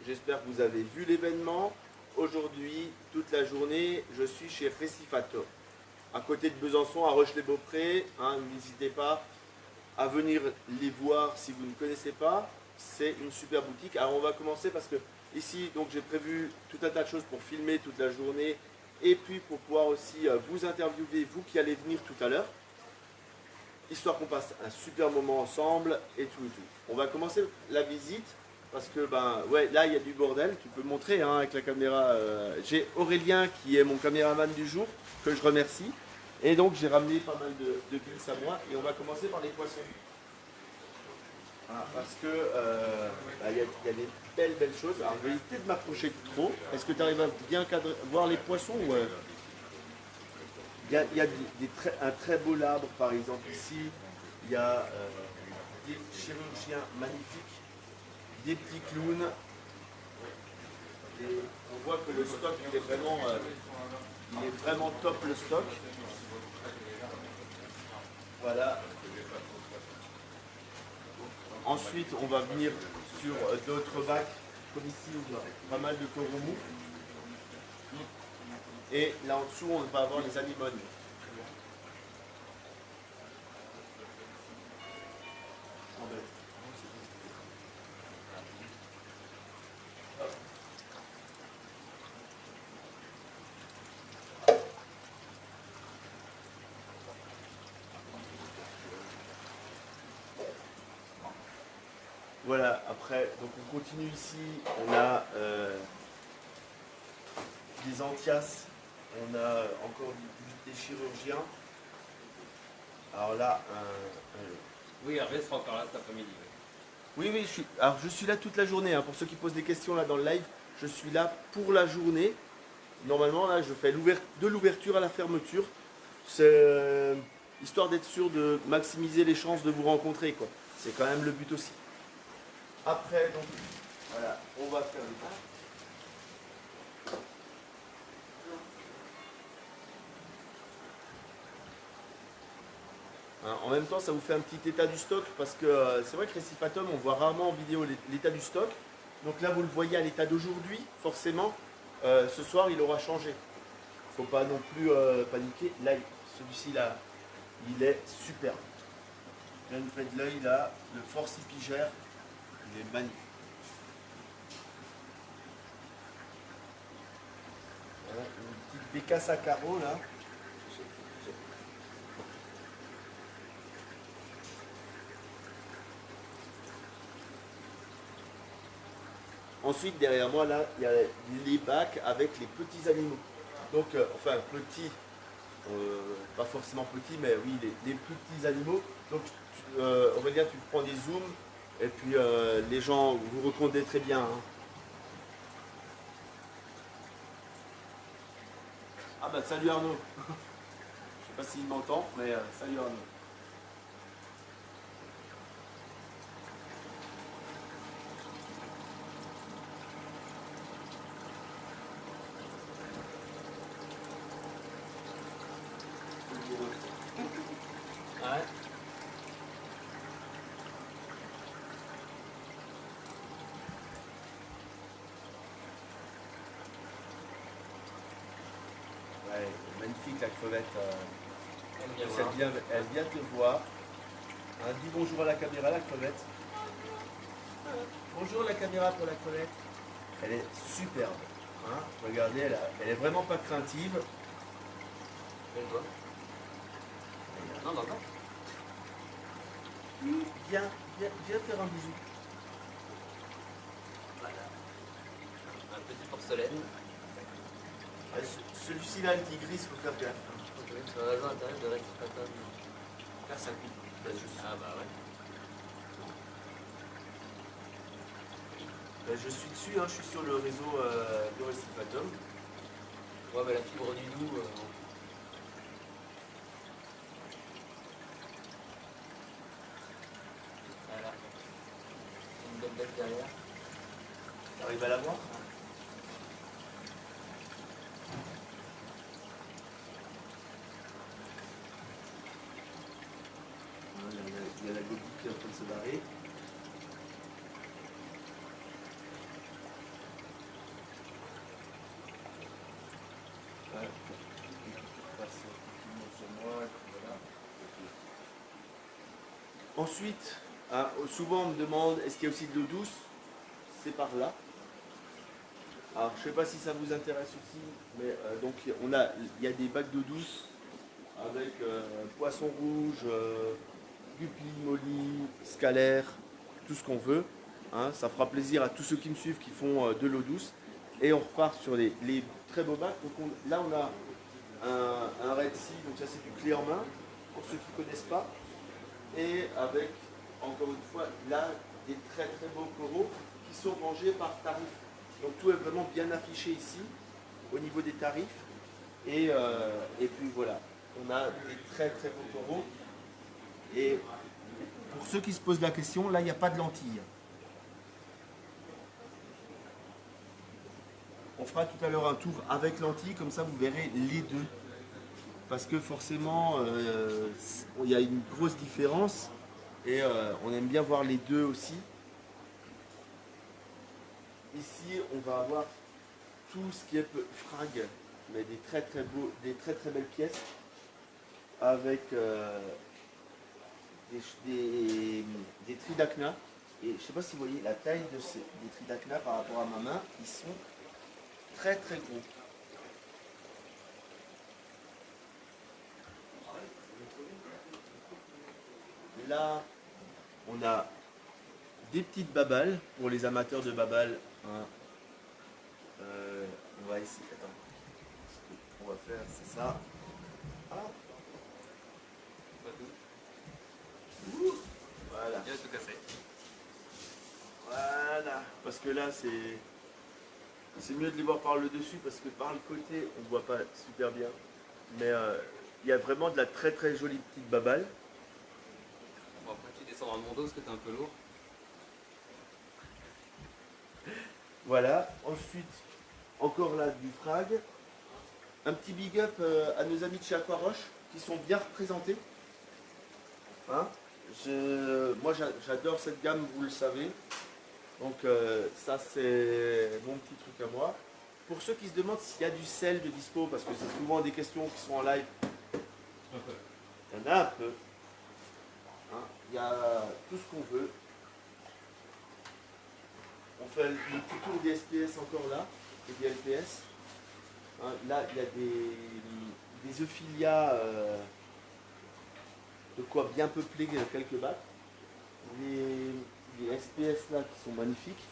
j'espère que vous avez vu l'événement. Aujourd'hui, toute la journée, je suis chez Récifator, à côté de Besançon, à Roche-les-Beaupré. Hein, n'hésitez pas à venir les voir si vous ne connaissez pas. C'est une super boutique. Alors on va commencer parce que ici, donc j'ai prévu tout un tas de choses pour filmer toute la journée et puis pour pouvoir aussi vous interviewer, vous qui allez venir tout à l'heure, histoire qu'on passe un super moment ensemble et tout et tout. On va commencer la visite parce que ben ouais, là il y a du bordel. Tu peux montrer hein, avec la caméra. J'ai Aurélien qui est mon caméraman du jour que je remercie. Et donc j'ai ramené pas mal de glisses à moi et on va commencer par les poissons. Ah, parce que bah, y a des belles choses. Alors je vais éviter de m'approcher de trop. Est-ce que tu arrives à bien voir les poissons ou, il y a un très beau labre par exemple ici. Il y a des chirurgiens magnifiques, des petits clowns. Et on voit que le stock il est vraiment top le stock. Voilà. Ensuite, on va venir sur d'autres bacs, comme ici, on a pas mal de coromous. Et là en dessous, on va avoir les anémones. Voilà, après, donc on continue ici, on a des Anthias, on a encore des chirurgiens. Alors là, Oui, Hervé sera encore là cet après-midi. oui, alors je suis là toute la journée, hein, pour ceux qui posent des questions là dans le live, je suis là pour la journée. Normalement, là, je fais de l'ouverture à la fermeture. C'est histoire d'être sûr de maximiser les chances de vous rencontrer, quoi. C'est quand même le but aussi. Après, donc, voilà, on va faire le temps. Hein, en même temps, ça vous fait un petit état du stock parce que c'est vrai que Récifatom, on voit rarement en vidéo l'état du stock. Donc là, vous le voyez à l'état d'aujourd'hui, forcément. Ce soir, il aura changé. Il ne faut pas non plus paniquer. Là, celui-ci, là, il est superbe. Là, vous faites l'œil, là, le Force Pigère, il est magnifique. Voilà, une petite bécasse à carreaux, là. Ensuite, derrière moi, là, il y a les bacs avec les petits animaux. Donc, enfin, petits, pas forcément petits, mais oui, les plus petits animaux. Donc, Aurélien, tu prends des zooms, et puis les gens, vous reconnaissez très bien. Hein. Ah bah, salut Arnaud. Je sais pas s'il m'entend, mais salut Arnaud. Ouais. Ouais, magnifique la crevette. Elle vient te voir. Hein, dis bonjour à la caméra, la crevette. Bonjour la caméra pour la crevette. Elle est superbe. Hein, regardez, elle est vraiment pas craintive. Non, non, non. Viens faire un bisou. Voilà. Un petit porcelaine. Celui-ci là, le tigris, il faut faire gaffe. Sur la raison intérieure de Récifatom. Là, ça pique. Ah bah ouais. Je suis dessus, hein, je suis sur le réseau de Récifatom. Ouais, mais la fibre du doux. Voilà. Une belle bête derrière. T'arrives à la voir? Il y a la gobie qui est en train de se barrer. Ensuite, hein, souvent on me demande est-ce qu'il y a aussi de l'eau douce? C'est par là. Alors je ne sais pas si ça vous intéresse aussi, mais donc il y a des bacs d'eau douce avec poisson rouge, guppy, molly, scalaire, tout ce qu'on veut. Hein. Ça fera plaisir à tous ceux qui me suivent qui font de l'eau douce. Et on repart sur les très beaux bacs. Donc là on a un Red Sea, donc ça c'est du clé en main, pour ceux qui ne connaissent pas. Et avec, encore une fois, là, des très très beaux coraux qui sont rangés par tarif. Donc tout est vraiment bien affiché ici, au niveau des tarifs. Et puis voilà, on a des très très beaux coraux. Et pour ceux qui se posent la question, là, il n'y a pas de lentilles. On fera tout à l'heure un tour avec lentilles, comme ça vous verrez les deux. Parce que forcément, il y a une grosse différence et on aime bien voir les deux aussi. Ici, on va avoir tout ce qui est frag, mais des très très beaux, des très très belles pièces avec des tridacna. Et je ne sais pas si vous voyez la taille des tridacna par rapport à ma main, ils sont très très gros. Là, on a des petites babales pour les amateurs de babales. Hein. On va essayer. Attends. Ce qu'on va faire, c'est ça. Ah. Ouh. Voilà. Il a tout cassé. Voilà. Parce que là, c'est mieux de les voir par le dessus parce que par le côté, on ne voit pas super bien. Mais il y a vraiment de la très très jolie petite babale. Bon, après tu descends dans mon dos parce que t'es un peu lourd. Voilà. Ensuite, encore là du frag. Un petit big up à nos amis de chez Aquaroche qui sont bien représentés. Hein, moi j'adore cette gamme, vous le savez. Donc ça c'est mon petit truc à moi. Pour ceux qui se demandent s'il y a du sel de dispo, parce que c'est souvent des questions qui sont en live. Il y en a un peu. Hein, il y a tout ce qu'on veut. On fait le petit tour des SPS encore là, et des LPS. Hein, là il y a des Euphilia de quoi bien peupler quelques bacs. Les SPS là qui sont magnifiques.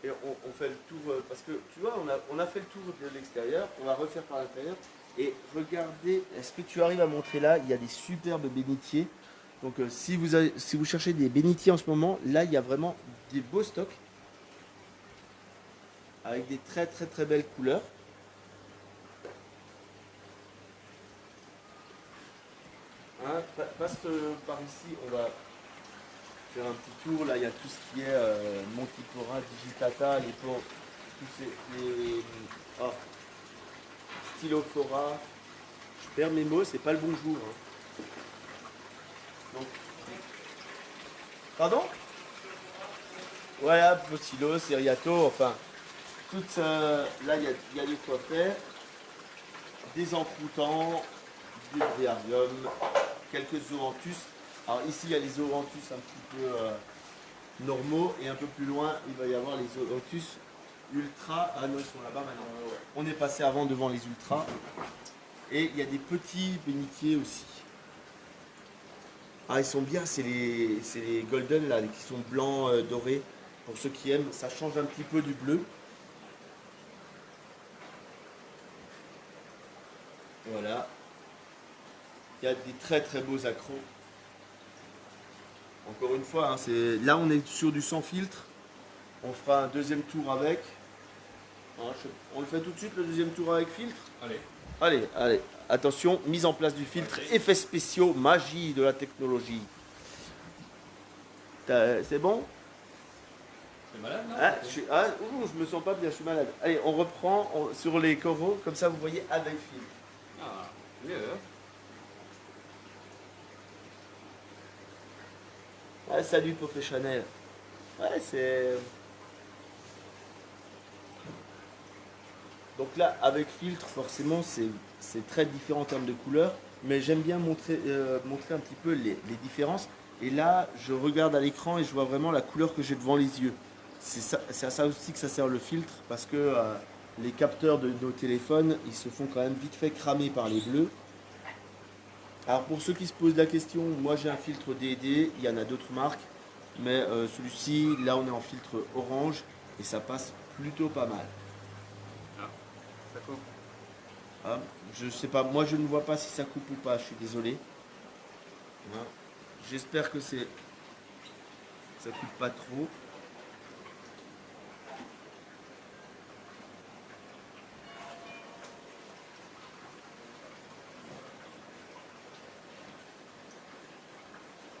Et on fait le tour, parce que tu vois, on a fait le tour de l'extérieur, on va refaire par l'intérieur. Et regardez, est-ce que tu arrives à montrer là, il y a des superbes bénitiers. Donc si vous cherchez des bénitiers en ce moment, là il y a vraiment des beaux stocks. Avec des très très très belles couleurs. Hein, passe par ici, on va faire un petit tour. Là il y a tout ce qui est Montipora, Digitata, oh, Stylophora. Je perds mes mots, c'est pas le bonjour. Hein. Donc, pardon? Voilà, Postilo, Seriato, enfin, toutes, là il y a de quoi faire. Des encroutants, des bréarium, quelques zoanthus. Alors ici il y a les zoanthus un petit peu normaux et un peu plus loin il va y avoir les zoanthus ultra. Ah non, ils sont là-bas maintenant. On est passé avant devant les ultras. Et il y a des petits bénitiers aussi. Ah, ils sont bien, c'est les golden là, qui sont blancs, dorés. Pour ceux qui aiment, ça change un petit peu du bleu. Voilà. Il y a des très très beaux accros. Encore une fois, hein, là on est sur du sans filtre. On fera un deuxième tour avec. On le fait tout de suite, le deuxième tour avec filtre. Allez. Allez, allez. Attention, mise en place du filtre, effets spéciaux, magie de la technologie. C'est bon? T'es malade là? Je me sens pas bien, je suis malade. Allez, on reprend sur les coraux, comme ça vous voyez avec filtre. Ah, mieux. Hein. Ah, salut Popé Chanel. Ouais, c'est. Donc là, avec filtre, forcément, c'est très différent en termes de couleurs. Mais j'aime bien montrer un petit peu les différences. Et là, je regarde à l'écran et je vois vraiment la couleur que j'ai devant les yeux. C'est à ça aussi que ça sert le filtre. Parce que les capteurs de nos téléphones, ils se font quand même vite fait cramer par les bleus. Alors pour ceux qui se posent la question, moi j'ai un filtre DD, il y en a d'autres marques. Mais celui-ci, là on est en filtre orange et ça passe plutôt pas mal. Ah, ça coupe. Ah, je sais pas, moi je ne vois pas si ça coupe ou pas, je suis désolé. Hein. J'espère que ça coupe pas trop.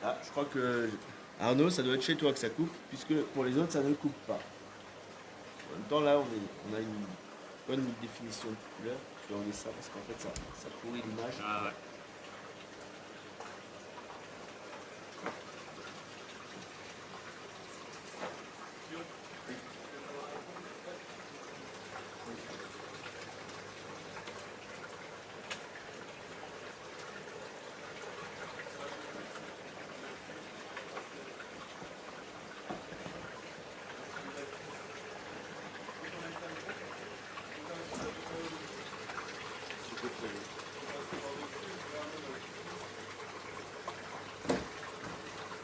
Ah, je crois que Arnaud, ça doit être chez toi que ça coupe, puisque pour les autres ça ne coupe pas. En même temps là on a une bonne définition de couleur. Je vais enlever ça parce qu'en fait ça pourrit l'image. Ah ouais.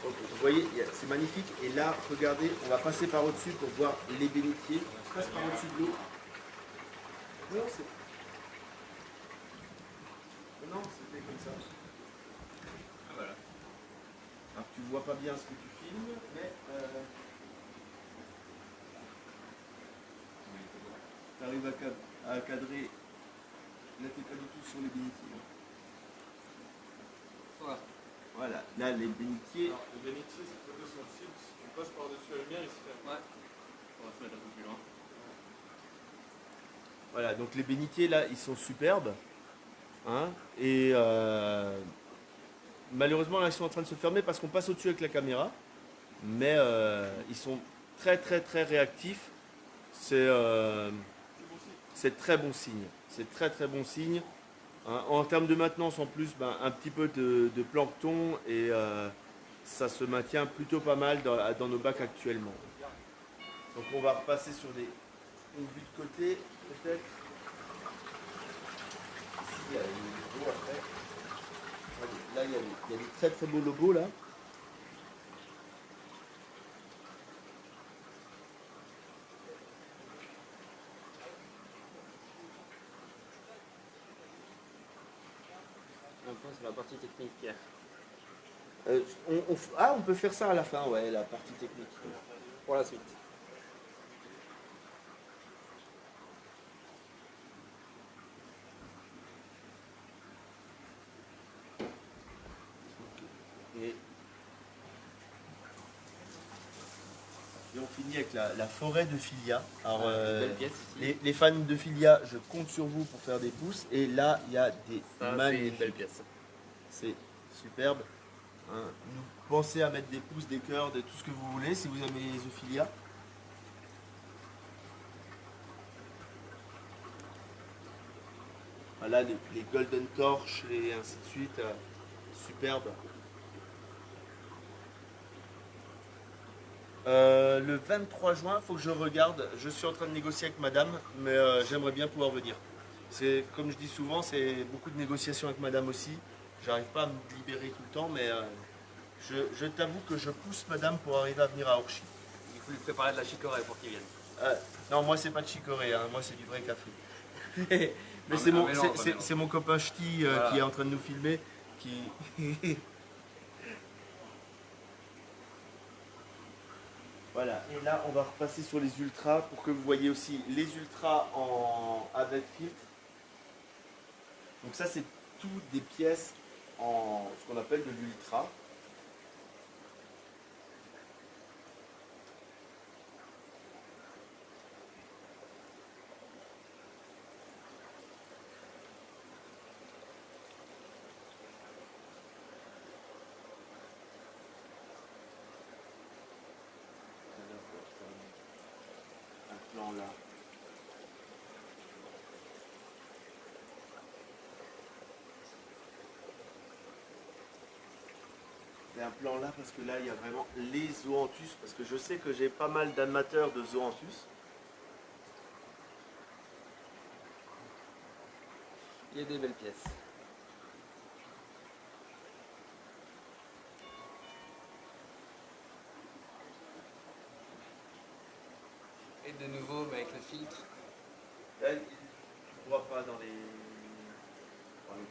Donc, vous voyez, c'est magnifique. Et là, regardez, on va passer par au-dessus pour voir les bénitiers. On passe par au-dessus de l'eau. Non, c'était comme ça. Ah voilà. Alors, tu vois pas bien ce que tu filmes, mais tu arrives à cadrer. Là, t'es pas du tout sur les bénitiers. Voilà. Voilà, là, les bénitiers. Alors, le bénitier, cette photo sensible, si tu passes par-dessus la lumière, il se ferme. Ouais. On va se mettre un peu plus loin. Voilà, donc les bénitiers, là, ils sont superbes. Hein, et malheureusement, là, ils sont en train de se fermer parce qu'on passe au-dessus avec la caméra. Mais ils sont très, très, très réactifs. C'est très bon signe. C'est très, très bon signe. Hein, en termes de maintenance, en plus, ben, un petit peu de plancton et ça se maintient plutôt pas mal dans nos bacs actuellement. Donc on va repasser sur une vue de côté, peut-être. Ici, il y a les logos après. Là, il y a des très très beaux logos là. Maintenant, c'est la partie technique. On peut faire ça à la fin, ouais, la partie technique. Pour la suite. Et, et on finit avec la forêt de Filia. Alors, Belle pièce ici. les fans de Filia, je compte sur vous pour faire des pouces. Et là, il y a des Ça, c'est une magnifiques. belle pièce. C'est superbe. Hein. Pensez à mettre des pouces, des cœurs, tout ce que vous voulez si vous aimez les Ophilia. Voilà les Golden Torch et ainsi de suite. Superbe. Le 23 juin, il faut que je regarde. Je suis en train de négocier avec madame, mais j'aimerais bien pouvoir venir. C'est comme je dis souvent, c'est beaucoup de négociations avec madame aussi. J'arrive pas à me libérer tout le temps, mais je t'avoue que je pousse madame pour arriver à venir à Orchy. Il faut lui préparer de la chicorée pour qu'il vienne. Non, moi c'est pas de chicorée, hein. Moi c'est du vrai café. Mais c'est mon copain Ch'ti Voilà. qui est en train de nous filmer. Qui... Voilà, et là on va repasser sur les ultras pour que vous voyez aussi les ultras avec filtre. Donc ça c'est toutes des pièces en ce qu'on appelle de l'ultra. un plan là parce que là il y a vraiment les zoanthus, parce que je sais que j'ai pas mal d'amateurs de zoanthus. Il y a des belles pièces. Et de nouveau, mais avec le filtre. Là, tu ne vois pas dans les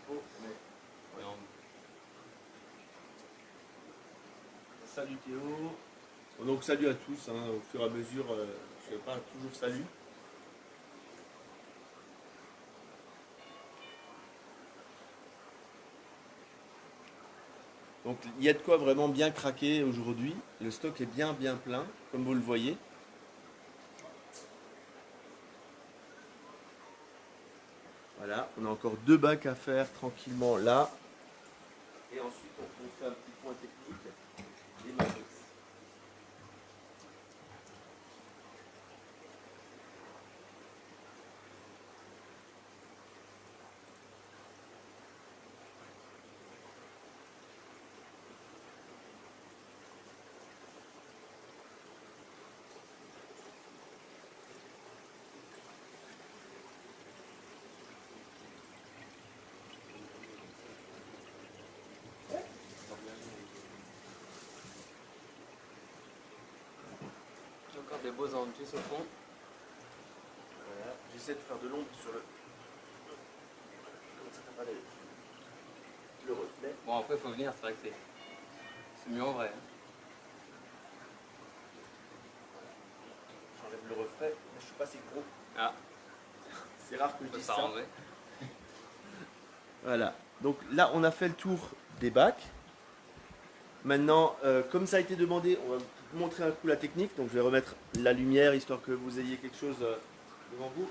pots, mais Non. salut Théo. Bon, donc salut à tous, hein, au fur et à mesure, je ne fais pas toujours salut. Donc il y a de quoi vraiment bien craquer aujourd'hui. Le stock est bien plein, comme vous le voyez. Voilà, on a encore 2 bacs à faire tranquillement là. Et ensuite on fait un petit point technique. Les matrices. Encore des beaux antus au fond. Voilà. J'essaie de faire de l'ombre sur le. Comment ça s'appelle le reflet. Bon, après, il faut venir, c'est vrai que c'est mieux en vrai. Hein. J'enlève le reflet, mais je suis pas si gros. Ah, C'est rare que je ça dise ça. s'arrangerait. Voilà. Donc là, on a fait le tour des bacs. Maintenant, comme ça a été demandé, on va vous montrer un coup la technique. Donc je vais remettre la lumière histoire que vous ayez quelque chose devant vous.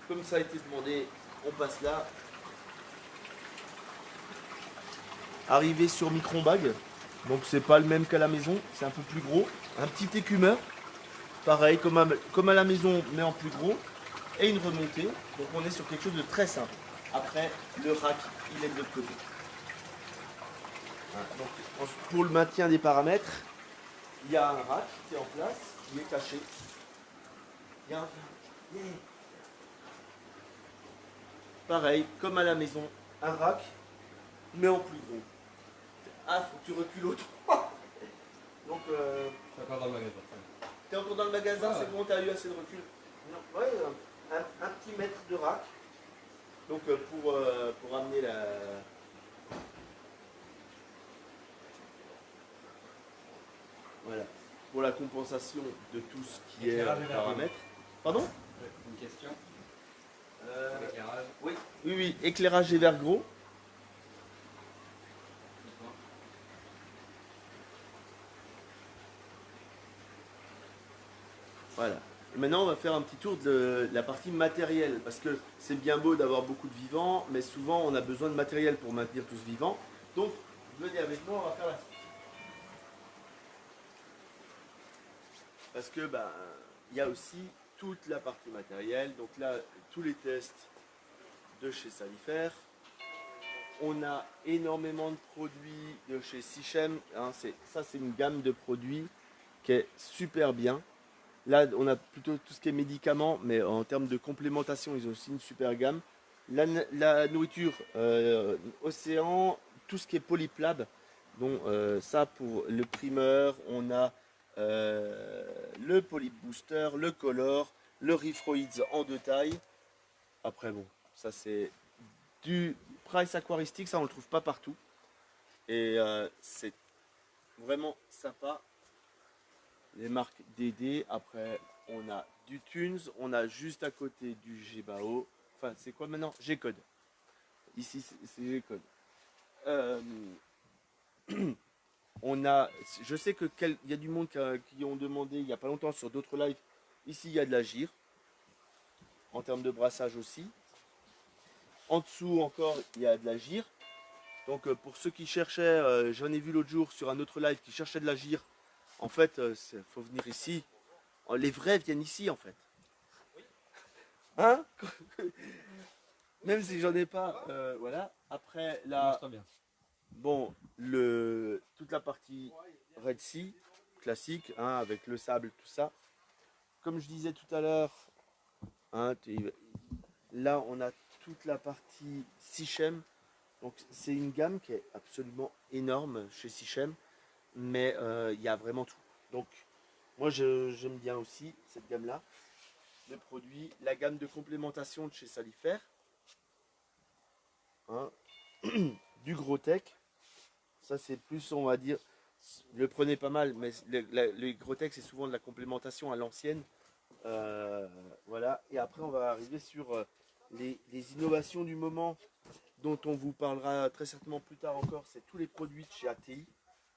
Comme ça a été demandé, on passe là. Arrivé sur Micron Bag. Donc c'est pas le même qu'à la maison, c'est un peu plus gros. Un petit écumeur. Pareil, comme à la maison, mais en plus gros. Et une remontée. Donc on est sur quelque chose de très simple. Après, le rack, il est de l'autre côté. Voilà. Donc, pour le maintien des paramètres, il y a un rack qui est en place, qui est caché. Il y a un... Yeah. Pareil, comme à la maison, un rack, mais en plus gros. Ah, faut que tu recules autant. Donc, Je suis encore dans le magasin. t'es encore dans le magasin, Ah. c'est bon, t'as eu assez de recul. Non, ouais, un petit mètre de rack. Donc, pour amener la... Voilà. Pour la compensation de tout ce qui est Éclairage et paramètres. Pardon? Une question. Euh, L'éclairage. Oui, oui, oui, éclairage et verre gros. Dites-moi. Voilà. Et maintenant, on va faire un petit tour de la partie matérielle, parce que c'est bien beau d'avoir beaucoup de vivants, mais souvent on a besoin de matériel pour maintenir tout ce vivant. Donc, venez avec moi, on va faire la suite. Parce que il y a aussi toute la partie matérielle. Donc là, tous les tests de chez Salifert. On a énormément de produits de chez Sichem. Hein, ça, c'est une gamme de produits qui est super bien. Là, on a plutôt tout ce qui est médicaments, mais en termes de complémentation, ils ont aussi une super gamme. La nourriture océan, tout ce qui est polyplab, donc ça pour le primeur, on a le polyp booster, le color, le Reefroids en 2 tailles. Après bon, ça c'est du price aquaristique, ça on le trouve pas partout. Et c'est vraiment sympa. Les marques DD, après on a du Tunes, on a juste à côté du Gbao. Enfin, c'est quoi maintenant? G-Code. Ici, c'est G-Code. On a, je sais que il y a du monde qui ont demandé il n'y a pas longtemps sur d'autres lives. Ici, il y a de la gire. En termes de brassage aussi. En dessous encore, il y a de la gire. Donc pour ceux qui cherchaient, j'en ai vu l'autre jour sur un autre live qui cherchait de la gire. En fait, il faut venir ici. Les vrais viennent ici en fait. Hein? Même si j'en ai pas. Voilà. Après là. Mange-toi bien. bon, toute la partie Red Sea, classique, hein, avec le sable, tout ça. Comme je disais tout à l'heure, hein, là on a toute la partie Sichem. Donc c'est une gamme qui est absolument énorme chez Sichem, mais il y a vraiment tout. Donc moi j'aime bien aussi cette gamme-là. Les produits, la gamme de complémentation de chez Salifer, hein, du gros tech. Ça c'est plus, on va dire, le prenez pas mal, mais le gros tech c'est souvent de la complémentation à l'ancienne. Voilà. Et après on va arriver sur les innovations du moment dont on vous parlera très certainement plus tard encore. C'est tous les produits de chez ATI.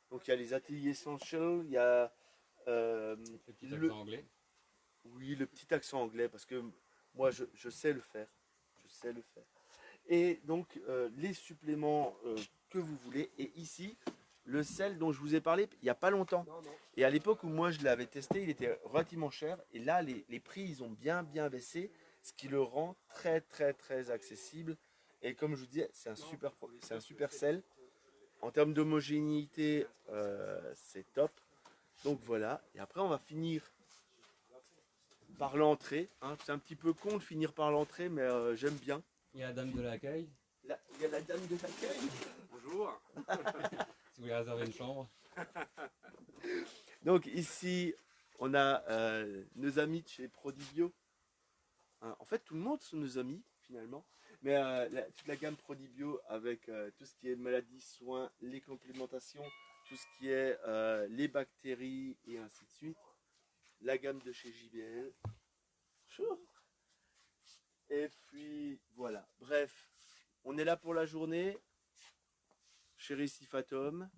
Donc il y a les ATI Essential, il y a Le petit accent anglais. oui, le petit accent anglais, parce que moi je sais le faire. Je sais le faire. Et donc les suppléments que vous voulez. Et ici, le sel dont je vous ai parlé il n'y a pas longtemps. Et à l'époque où moi je l'avais testé, il était relativement cher. Et là, les prix, ils ont bien baissé, ce qui le rend très très très accessible. Et comme je vous disais, c'est un super sel. En termes d'homogénéité, c'est top. Donc voilà. Et après, on va finir par l'entrée, hein. C'est un petit peu con de finir par l'entrée, mais j'aime bien. Il y a la dame de l'accueil, Là, il y a la dame de l'accueil. Bonjour. si vous voulez réserver une chambre. Donc ici, on a nos amis de chez Prodibio. Hein, en fait, tout le monde sont nos amis, finalement. Mais toute la gamme Prodibio avec tout ce qui est maladies, soins, les complémentations, tout ce qui est les bactéries et ainsi de suite. La gamme de chez JBL. Chaud. Et puis voilà. Bref, on est là pour la journée. Chéri Sifatom,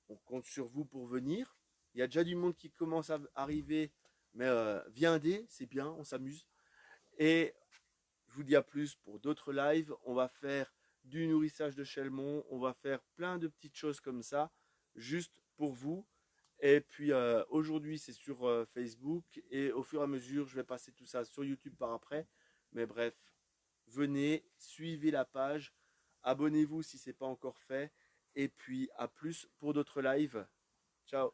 on compte sur vous pour venir. Il y a déjà du monde qui commence à arriver, mais viendez, c'est bien, on s'amuse. Et je vous dis à plus pour d'autres lives. On va faire du nourrissage de Chelmont, on va faire plein de petites choses comme ça, juste pour vous. Et puis aujourd'hui c'est sur Facebook et au fur et à mesure je vais passer tout ça sur YouTube par après. Mais bref, venez, suivez la page, abonnez-vous si ce n'est pas encore fait. Et puis à plus pour d'autres lives. Ciao.